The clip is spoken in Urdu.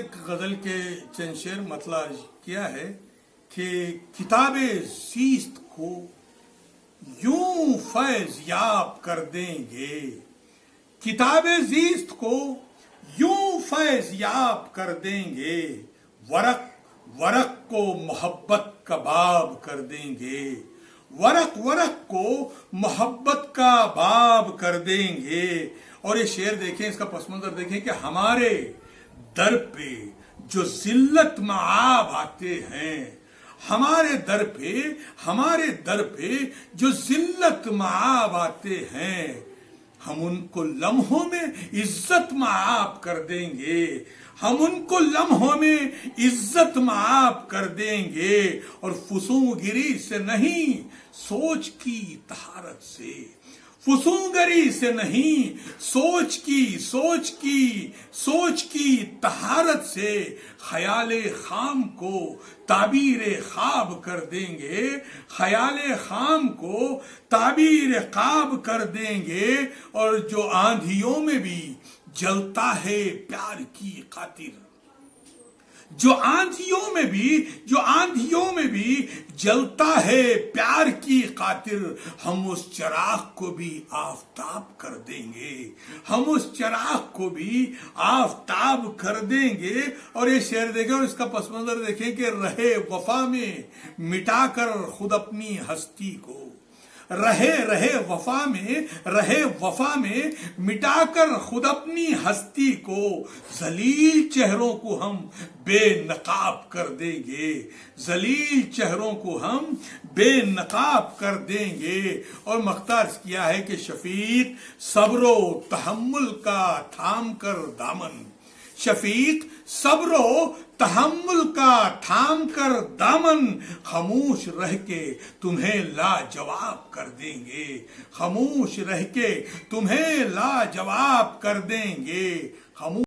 ایک غزل کے چند شعر مطلع کیا ہے کہ کتاب زیست کو یوں فیض یاب کر دیں گے، کتاب زیست کو یوں فیض یاب کر دیں گے، ورق ورق کو محبت کا باب کر دیں گے، ورق ورق کو محبت کا باب کر دیں گے۔ اور یہ شعر دیکھیں، اس کا پس منظر دیکھیں کہ ہمارے در پہ جو ذلت معاب آتے ہیں، ہمارے در پہ جو ذلت معاب آتے ہیں، ہم ان کو لمحوں میں عزت معاب کر دیں گے، ہم ان کو لمحوں میں عزت معاب کر دیں گے، اور فسونگری سے نہیں سوچ کی طہارت سے، فسونگری سے نہیں سوچ کی طہارت سے خیال خام کو تعبیر خواب کر دیں گے، خیال خام کو تعبیر خواب کر دیں گے۔ اور جو آندھیوں میں بھی جلتا ہے پیار کی خاطر، جو آندھیوں میں بھی جلتا ہے پیار کی خاطر، ہم اس چراغ کو بھی آفتاب کر دیں گے، ہم اس چراغ کو بھی آفتاب کر دیں گے۔ اور یہ شعر دیکھیں اور اس کا پس منظر دیکھیں کہ رہے وفا میں مٹا کر خود اپنی ہستی کو، رہے وفا میں مٹا کر خود اپنی ہستی کو، ذلیل چہروں کو ہم بے نقاب کر دیں گے، ذلیل چہروں کو ہم بے نقاب کر دیں گے۔ اور مختار کیا ہے کہ شفیق صبر و تحمل کا تھام کر دامن، شفیق صبر و تحمل کا تھام کر دامن، خاموش رہ کے تمہیں لاجواب کر دیں گے، خاموش رہ کے تمہیں لاجواب کر دیں گے۔